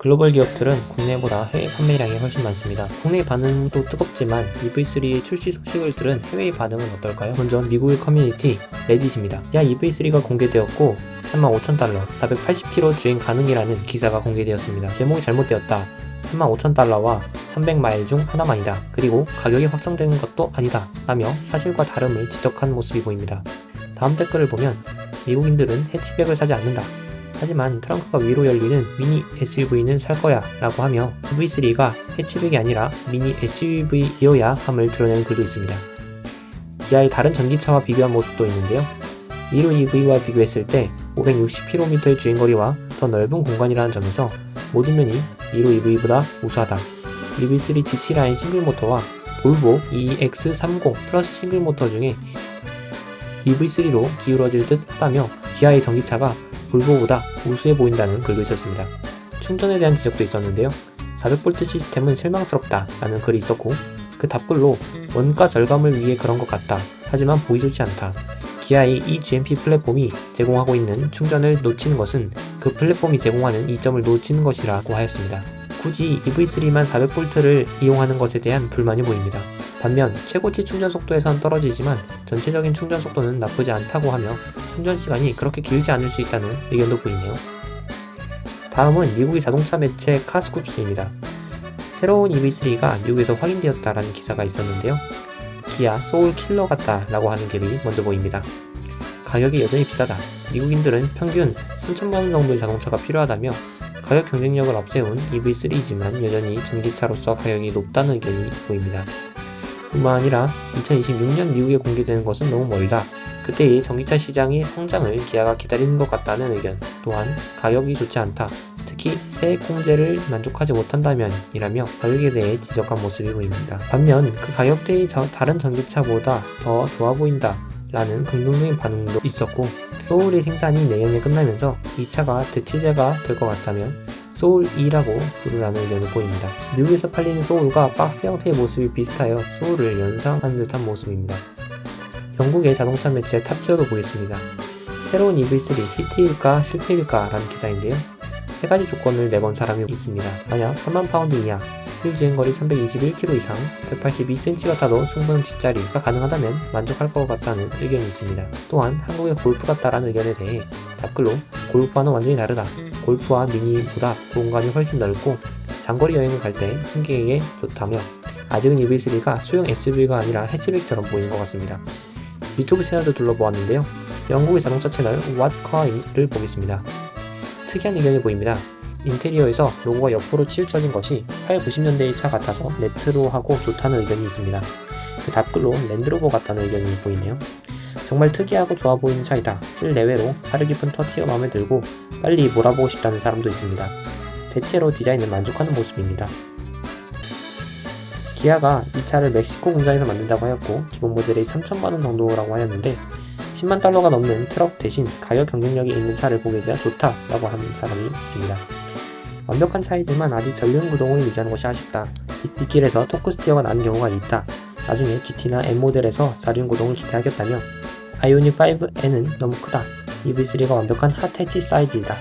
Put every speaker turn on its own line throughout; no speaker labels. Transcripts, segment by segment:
글로벌 기업들은 국내보다 해외 판매량이 훨씬 많습니다. 국내 반응도 뜨겁지만 EV3의 출시 소식을 들은 해외의 반응은 어떨까요? 먼저 미국의 커뮤니티 레딧입니다. 야 EV3가 공개되었고 35,000달러, 480km 주행 가능이라는 기사가 공개되었습니다. 제목이 잘못되었다. 35,000달러와 300마일 중 하나만이다. 그리고 가격이 확정되는 것도 아니다. 라며 사실과 다름을 지적한 모습이 보입니다. 다음 댓글을 보면 미국인들은 해치백을 사지 않는다. 하지만 트렁크가 위로 열리는 미니 SUV는 살 거야 라고 하며 EV3가 해치백이 아니라 미니 SUV이어야 함을 드러내는 글도 있습니다. 기아의 다른 전기차와 비교한 모습도 있는데요. 미로 EV와 비교했을 때 560km의 주행거리와 더 넓은 공간이라는 점에서 모든 면이 미로 EV보다 우수하다. EV3 GT 라인 싱글모터와 볼보 EX30 플러스 싱글모터 중에 EV3로 기울어질 듯 하다며 기아의 전기차가 볼보보다 우수해 보인다는 글도 있었습니다. 충전에 대한 지적도 있었는데요. 400V 시스템은 실망스럽다 라는 글이 있었고 그 답글로 원가 절감을 위해 그런 것 같다. 하지만 보기 좋지 않다. 기아의 eGMP 플랫폼이 제공하고 있는 충전을 놓치는 것은 그 플랫폼이 제공하는 이점을 놓치는 것이라고 하였습니다. 굳이 EV3만 400V를 이용하는 것에 대한 불만이 보입니다. 반면 최고치 충전 속도에선 떨어지지만 전체적인 충전 속도는 나쁘지 않다고 하며 충전 시간이 그렇게 길지 않을 수 있다는 의견도 보이네요. 다음은 미국의 자동차 매체 카스쿱스입니다. 새로운 EV3가 미국에서 확인되었다라는 기사가 있었는데요. 기아 소울 킬러 같다 라고 하는 글이 먼저 보입니다. 가격이 여전히 비싸다. 미국인들은 평균 3천만원 정도의 자동차가 필요하다며 가격 경쟁력을 앞세운 EV3이지만 여전히 전기차로서 가격이 높다는 의견이 보입니다. 뿐만 아니라 2026년 미국에 공개되는 것은 너무 멀다. 그때의 전기차 시장의 성장을 기아가 기다리는 것 같다는 의견. 또한 가격이 좋지 않다. 특히 세액 공제를 만족하지 못한다면이라며 가격에 대해 지적한 모습이 보입니다. 반면 그 가격대의 다른 전기차보다 더 좋아 보인다 라는 긍정적인 반응도 있었고 소울의 생산이 내년에 끝나면서 이 차가 대체제가 될 것 같다면 소울2라고 부르라는 의견을 보입니다. 미국에서 팔리는 소울과 박스 형태의 모습이 비슷하여 소울을 연상하는 듯한 모습입니다. 영국의 자동차 매체 탑티어도 보겠습니다. 새로운 EV3 히트일까 실패일까 라는 기사인데요. 세 가지 조건을 내건 사람이 있습니다. 만약 3만 파운드 이하, 실주행거리 321km 이상, 182cm가 타도 충분한 뒷자리가 가능하다면 만족할 것 같다는 의견이 있습니다. 또한 한국의 골프 같다라는 의견에 대해 답글로 골프와는 완전히 다르다. 골프와 미니보다 공간이 훨씬 넓고 장거리 여행을 갈 때 승객에게 좋다며 아직은 EV3가 소형 SUV가 아니라 해치백처럼 보이는 것 같습니다. 유튜브 채널도 둘러보았는데요. 영국의 자동차 채널 What Car를 보겠습니다. 특이한 의견이 보입니다. 인테리어에서 로고가 옆으로 치우쳐진 것이 8, 90년대의 차 같아서 레트로하고 좋다는 의견이 있습니다. 그 답글로 랜드로버 같다는 의견이 보이네요. 정말 특이하고 좋아 보이는 차이다. 실내외로 사려 깊은 터치가 마음에 들고 빨리 몰아보고 싶다는 사람도 있습니다. 대체로 디자인은 만족하는 모습입니다. 기아가 이 차를 멕시코 공장에서 만든다고 하였고 기본 모델이 3천만원 정도라고 하였는데 10만 달러가 넘는 트럭 대신 가격 경쟁력이 있는 차를 보게 되어 좋다 라고 하는 사람이 있습니다. 완벽한 차이지만 아직 전륜 구동을 유지하는 것이 아쉽다. 빗길에서 토크 스티어가 나는 경우가 있다. 나중에 GT나 M모델에서 4륜 구동을 기대하겠다며 아이오닉 5N은 너무 크다. EV3가 완벽한 핫해치 사이즈이다.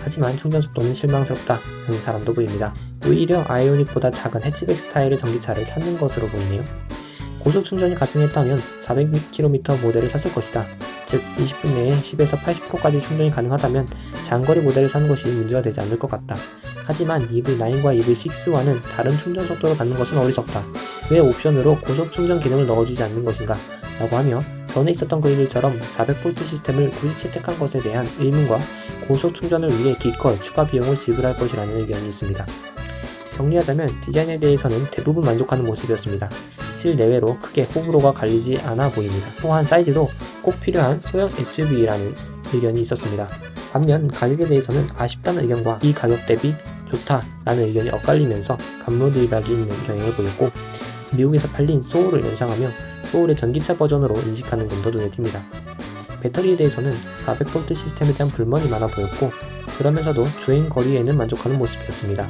하지만 충전 속도는 실망스럽다 하는 사람도 보입니다. 오히려 아이오닉보다 작은 해치백 스타일의 전기차를 찾는 것으로 보이네요. 고속 충전이 가능했다면 400km 모델을 샀을 것이다. 즉 20분 내에 10에서 80%까지 충전이 가능하다면 장거리 모델을 사는 것이 문제가 되지 않을 것 같다. 하지만 EV9과 EV6와는 다른 충전 속도를 갖는 것은 어리석다. 왜 옵션으로 고속 충전 기능을 넣어주지 않는 것인가? 라고 하며 전에 있었던 글들처럼 400V 시스템을 굳이 채택한 것에 대한 의문과 고속 충전을 위해 기꺼이 추가 비용을 지불할 것이라는 의견이 있습니다. 정리하자면 디자인에 대해서는 대부분 만족하는 모습이었습니다. 실내외로 크게 호불호가 갈리지 않아 보입니다. 또한 사이즈도 꼭 필요한 소형 SUV라는 의견이 있었습니다. 반면 가격에 대해서는 아쉽다는 의견과 이 가격 대비 좋다라는 의견이 엇갈리면서 감로들박이 있는 경향을 보였고 미국에서 팔린 소울을 연상하며 소울의 전기차 버전으로 인식하는 점도 눈에 띕니다. 배터리에 대해서는 400V 시스템에 대한 불만이 많아 보였고 그러면서도 주행 거리에는 만족하는 모습이었습니다.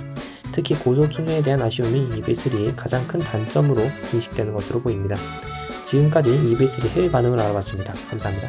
특히 고속 충전에 대한 아쉬움이 EV3의 가장 큰 단점으로 인식되는 것으로 보입니다. 지금까지 EV3 해외 반응을 알아봤습니다. 감사합니다.